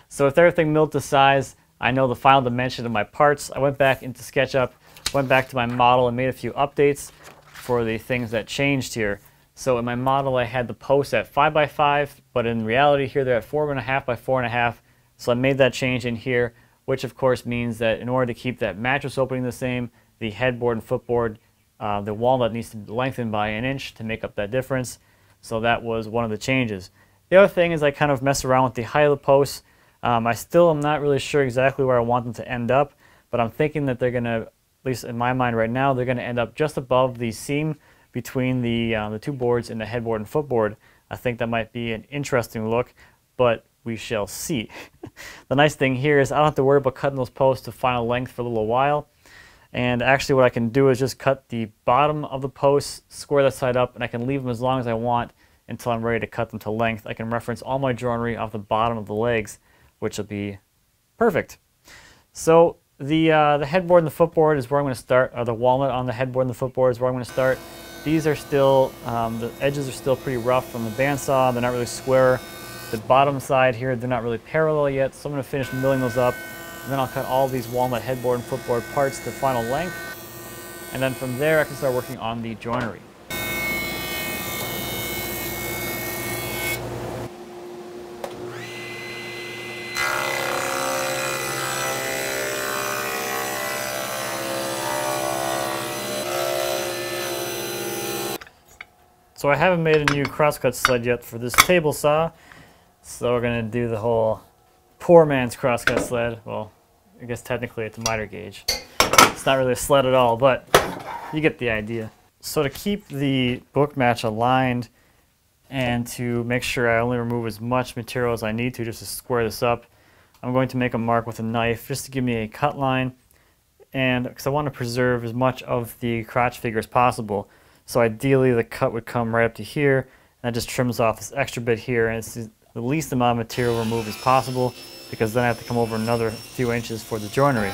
So with everything milled to size, I know the final dimension of my parts. I went back into SketchUp, went back to my model and made a few updates for the things that changed here. So in my model I had the posts at 5 by 5, but in reality here they're at 4.5 by 4.5. So I made that change in here, which of course means that in order to keep that mattress opening the same, the headboard and footboard, the walnut needs to lengthen by 1 inch to make up that difference. So that was one of the changes. The other thing is I kind of mess around with the height of the posts. I still am not really sure exactly where I want them to end up, but I'm thinking that they're going to, at least in my mind right now, they're going to end up just above the seam between the two boards in the headboard and footboard. I think that might be an interesting look, but we shall see. The nice thing here is I don't have to worry about cutting those posts to final length for a little while. And actually what I can do is just cut the bottom of the posts, square that side up, and I can leave them as long as I want until I'm ready to cut them to length. I can reference all my joinery off the bottom of the legs, which will be perfect. So the headboard and the footboard is where I'm going to start, or the walnut on the headboard and the footboard is where I'm going to start. These are still, the edges are still pretty rough from the bandsaw. They're not really square. The bottom side here, they're not really parallel yet, so I'm going to finish milling those up. And then I'll cut all these walnut headboard and footboard parts to final length. And then from there I can start working on the joinery. So I haven't made a new crosscut sled yet for this table saw, so we're going to do the whole poor man's crosscut sled. Well, I guess technically it's a miter gauge. It's not really a sled at all, but you get the idea. So to keep the book match aligned and to make sure I only remove as much material as I need to just to square this up, I'm going to make a mark with a knife just to give me a cut line, and because I want to preserve as much of the crotch figure as possible. So ideally the cut would come right up to here, and that just trims off this extra bit here, and it's the least amount of material removed as possible, because then I have to come over another few inches for the joinery.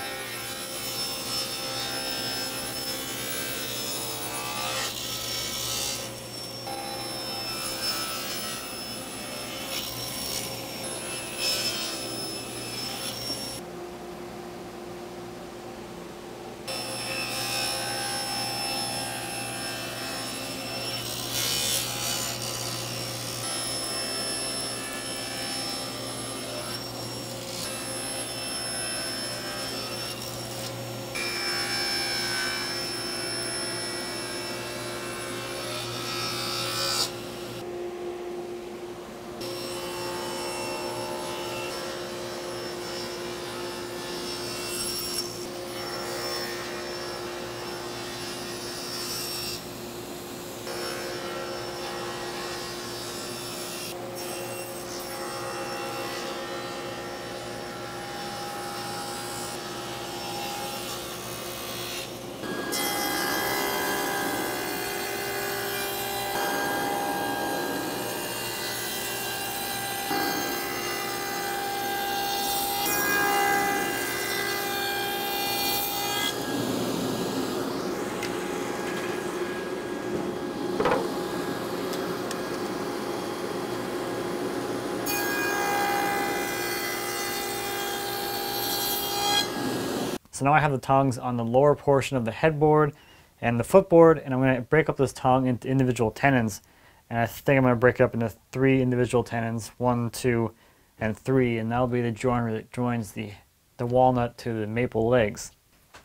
So now I have the tongues on the lower portion of the headboard and the footboard, and I'm going to break up this tongue into individual tenons. And I think I'm going to break it up into 3 individual tenons, 1, 2, and 3, and that'll be the joinery that joins the walnut to the maple legs.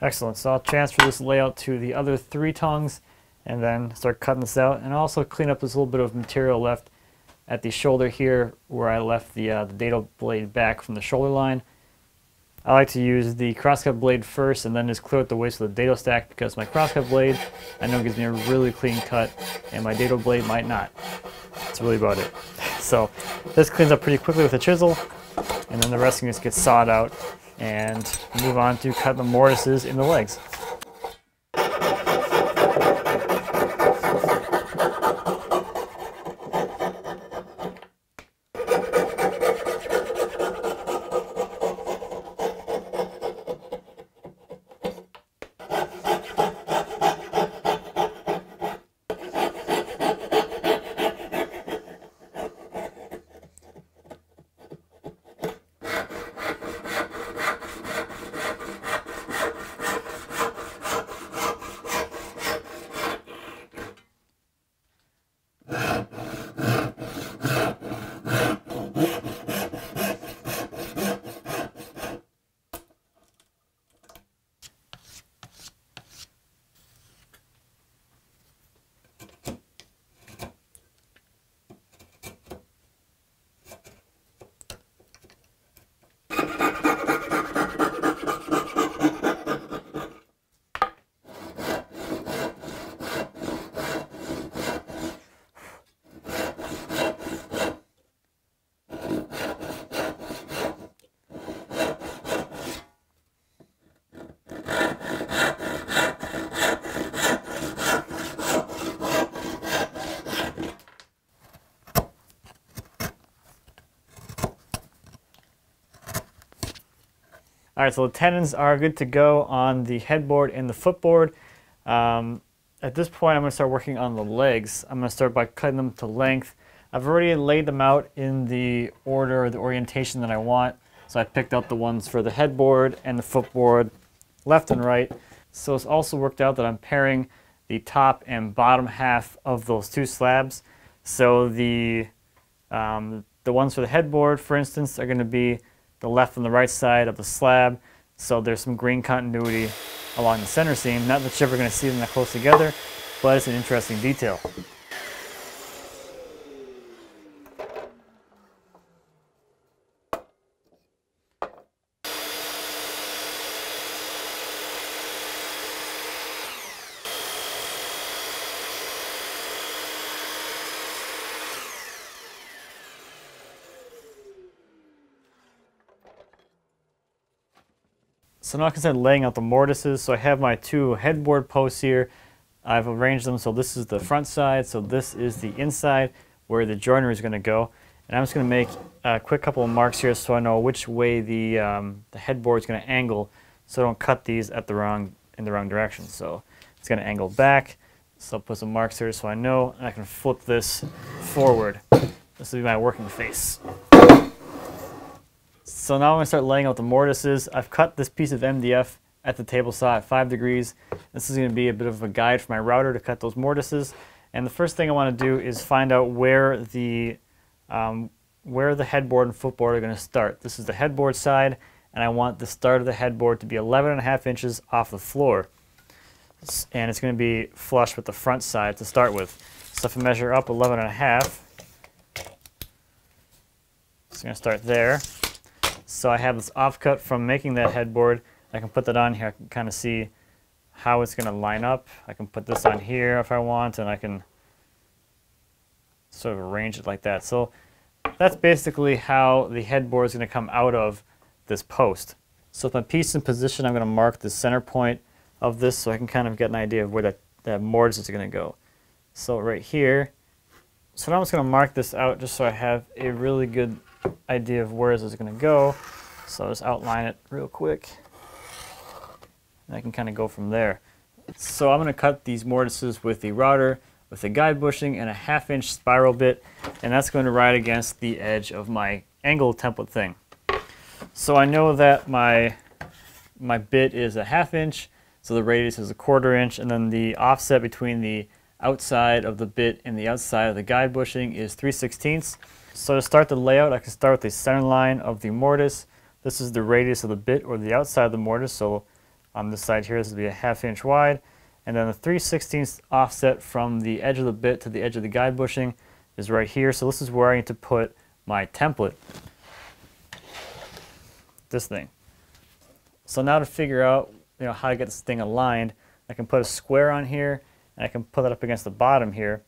Excellent. So I'll transfer this layout to the other 3 tongues and then start cutting this out, and also clean up this little bit of material left at the shoulder here where I left the dado blade back from the shoulder line. I like to use the crosscut blade first and then just clear out the waste of the dado stack, because my crosscut blade I know gives me a really clean cut and my dado blade might not. That's really about it. So this cleans up pretty quickly with a chisel, and then the rest can just get sawed out and move on to cut the mortises in the legs. Alright, so the tenons are good to go on the headboard and the footboard. At this point, I'm going to start working on the legs. I'm going to start by cutting them to length. I've already laid them out in the order or the orientation that I want. So I picked out the ones for the headboard and the footboard left and right. So it's also worked out that I'm pairing the top and bottom half of those two slabs. So the ones for the headboard, for instance, are going to be the left and the right side of the slab. So there's some grain continuity along the center seam. Not that you're ever going to see them that close together, but it's an interesting detail. So now I can start laying out the mortises. So I have my two headboard posts here. I've arranged them so this is the front side, so this is the inside where the joinery is going to go. And I'm just going to make a quick couple of marks here so I know which way the headboard is going to angle, so I don't cut these in the wrong direction. So it's going to angle back. So I'll put some marks here so I know, and I can flip this forward. This will be my working face. So now I'm going to start laying out the mortises. I've cut this piece of MDF at the table saw at 5 degrees. This is going to be a bit of a guide for my router to cut those mortises. And the first thing I want to do is find out where the headboard and footboard are going to start. This is the headboard side, and I want the start of the headboard to be 11.5 inches off the floor. And it's going to be flush with the front side to start with. So if I measure up 11.5, it's going to start there. So I have this offcut from making that headboard. I can put that on here. I can kind of see how it's going to line up. I can put this on here if I want, and I can sort of arrange it like that. So that's basically how the headboard is going to come out of this post. So with my piece in position, I'm going to mark the center point of this so I can kind of get an idea of where that mortise is going to go. So right here. So now I'm just going to mark this out just so I have a really good idea of where this is going to go. So I'll just outline it real quick. And I can kind of go from there. So I'm going to cut these mortises with the router, with a guide bushing and a 1/2 inch spiral bit, and that's going to ride against the edge of my angle template thing. So I know that my bit is a 1/2 inch, so the radius is a 1/4 inch, and then the offset between the outside of the bit and the outside of the guide bushing is 3/16. So to start the layout, I can start with the center line of the mortise. This is the radius of the bit or the outside of the mortise, so on this side here this will be a 1/2 inch wide. And then the 3/16 offset from the edge of the bit to the edge of the guide bushing is right here. So this is where I need to put my template. This thing. So now to figure out how to get this thing aligned, I can put a square on here and I can put it up against the bottom here,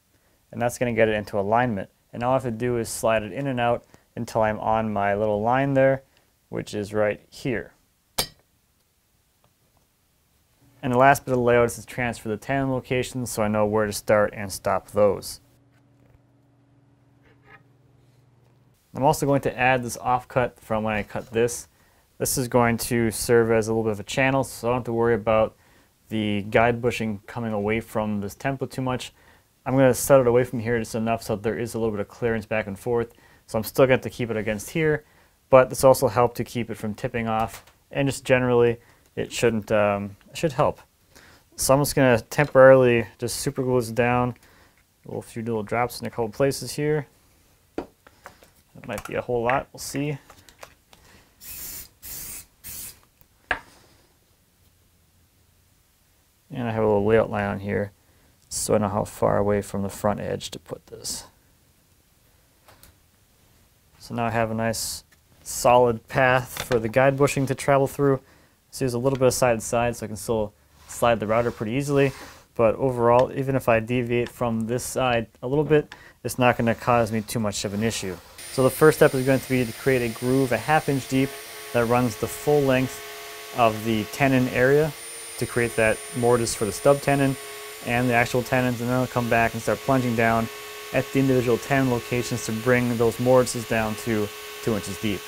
and that's going to get it into alignment. And all I have to do is slide it in and out until I'm on my little line there, which is right here. And the last bit of the layout is to transfer the tenon locations so I know where to start and stop those. I'm also going to add this offcut from when I cut this. This is going to serve as a little bit of a channel, so I don't have to worry about the guide bushing coming away from this template too much. I'm going to set it away from here just enough so that there is a little bit of clearance back and forth. So I'm still going to keep it against here, but this also helps to keep it from tipping off, and just generally it should help. So I'm just going to temporarily just super glue this down. A few little drops in a couple places here. That might be a whole lot, we'll see. And I have a little layout line on here so I know how far away from the front edge to put this. So now I have a nice solid path for the guide bushing to travel through. So there's a little bit of side to side so I can still slide the router pretty easily. But overall, even if I deviate from this side a little bit, it's not going to cause me too much of an issue. So the first step is going to be to create a groove a 1/2 inch deep that runs the full length of the tenon area to create that mortise for the stub tenon and the actual tenons, and then I'll come back and start plunging down at the individual tenon locations to bring those mortises down to 2 inches deep.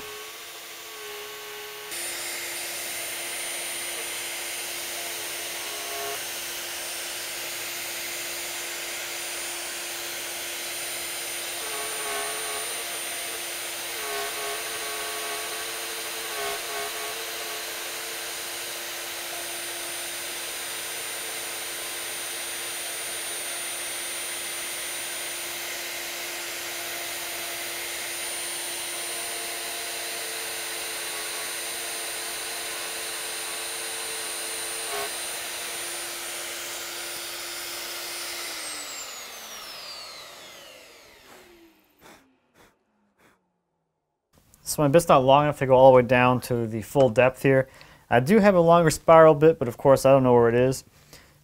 So my bit's not long enough to go all the way down to the full depth here. I do have a longer spiral bit, but of course I don't know where it is.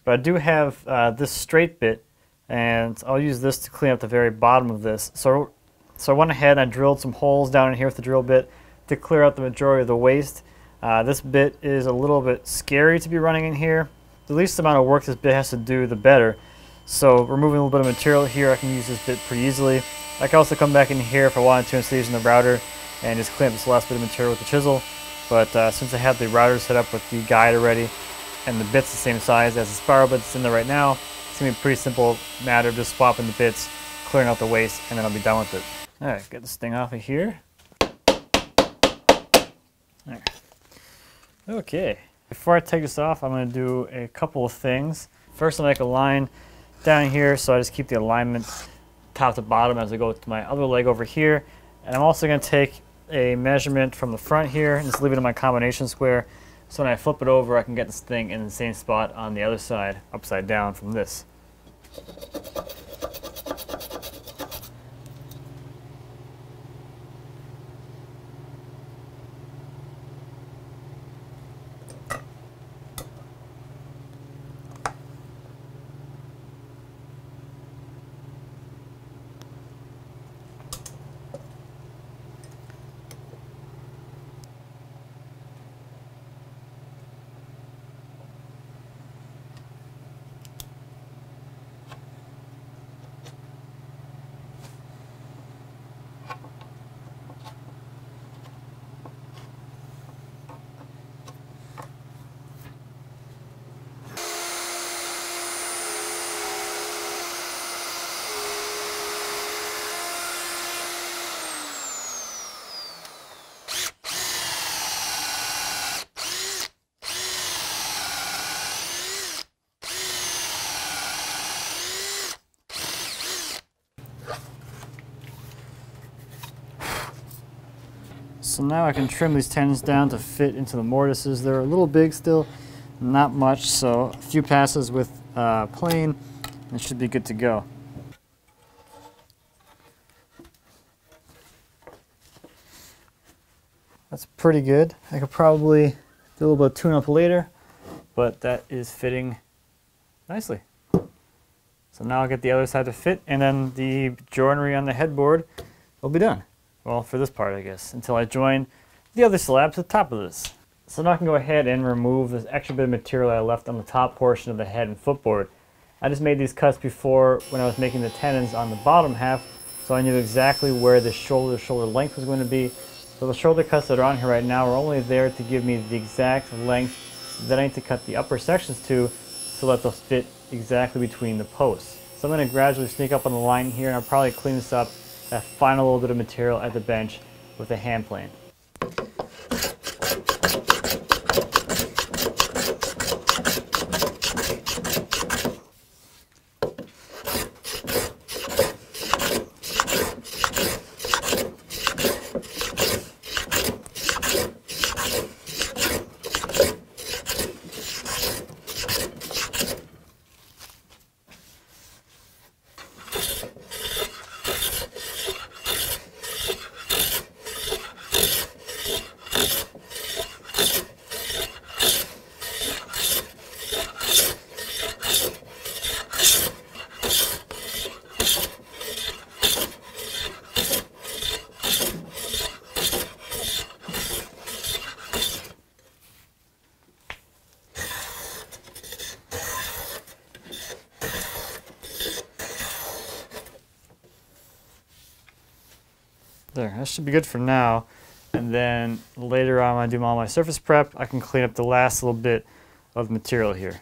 But I do have this straight bit, and I'll use this to clean up the very bottom of this. So I went ahead and I drilled some holes down in here with the drill bit to clear out the majority of the waste. This bit is a little bit scary to be running in here. The least amount of work this bit has to do, the better. So removing a little bit of material here, I can use this bit pretty easily. I can also come back in here if I wanted to instead of using the router and just clean up this last bit of material with the chisel. But since I have the router set up with the guide already and the bit's the same size as the spiral bit that's in there right now, it's going to be a pretty simple matter of just swapping the bits, clearing out the waste, and then I'll be done with it. Alright, get this thing off of here. There. Okay, before I take this off, I'm going to do a couple of things. First, I'll make a line down here, so I just keep the alignment top to bottom as I go to my other leg over here. And I'm also going to take a measurement from the front here and just leave it in my combination square, so when I flip it over I can get this thing in the same spot on the other side, upside down from this. So now I can trim these tenons down to fit into the mortises. They're a little big still, not much, so a few passes with plane and it should be good to go. That's pretty good. I could probably do a little bit of tune up later, but that is fitting nicely. So now I'll get the other side to fit, and then the joinery on the headboard will be done. Well, for this part, I guess, until I join the other slab to the top of this. So now I can go ahead and remove this extra bit of material I left on the top portion of the head and footboard. I just made these cuts before when I was making the tenons on the bottom half, so I knew exactly where the shoulder length was going to be. So the shoulder cuts that are on here right now are only there to give me the exact length that I need to cut the upper sections to, so that they'll fit exactly between the posts. So I'm going to gradually sneak up on the line here, and I'll probably clean this up, that final little bit of material at the bench, with a hand plane. There, that should be good for now. And then later on when I do all my surface prep, I can clean up the last little bit of material here.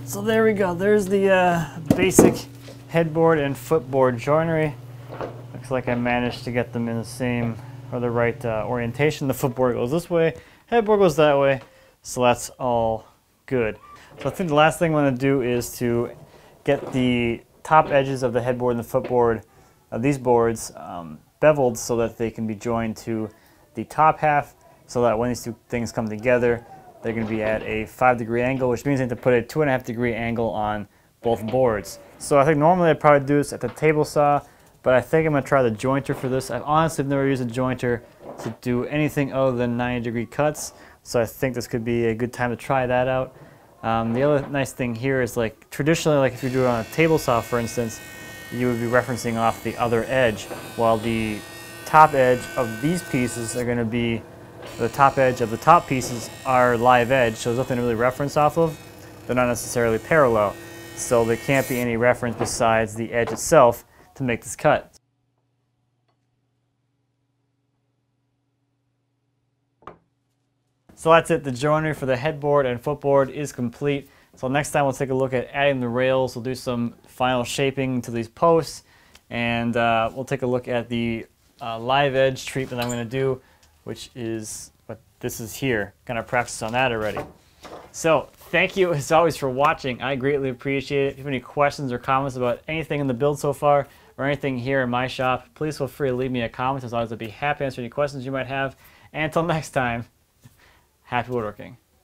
So there we go, there's the basic headboard and footboard joinery. Looks like I managed to get them in the same, or the right orientation. The footboard goes this way, headboard goes that way, so that's all good. So I think the last thing I'm going to do is to get the top edges of the headboard and the footboard, these boards, beveled so that they can be joined to the top half, so that when these two things come together, they're going to be at a 5-degree angle, which means I need to put a 2.5-degree angle on both boards. So I think normally I'd probably do this at the table saw, but I think I'm going to try the jointer for this. I've honestly never used a jointer to do anything other than 90-degree cuts, so I think this could be a good time to try that out. The other nice thing here is, like, traditionally, like if you do it on a table saw, for instance, you would be referencing off the other edge, while the top edge of these pieces are going to be, the top edge of the top pieces are live edge, so there's nothing to really reference off of. They're not necessarily parallel, so there can't be any reference besides the edge itself to make this cut. So that's it. The joinery for the headboard and footboard is complete. So next time we'll take a look at adding the rails. We'll do some final shaping to these posts, and we'll take a look at the live edge treatment I'm going to do, which is what this is here. Kind of practice on that already. So thank you as always for watching. I greatly appreciate it. If you have any questions or comments about anything in the build so far or anything here in my shop, please feel free to leave me a comment. As always, I'd be happy to answer any questions you might have. And until next time, happy woodworking.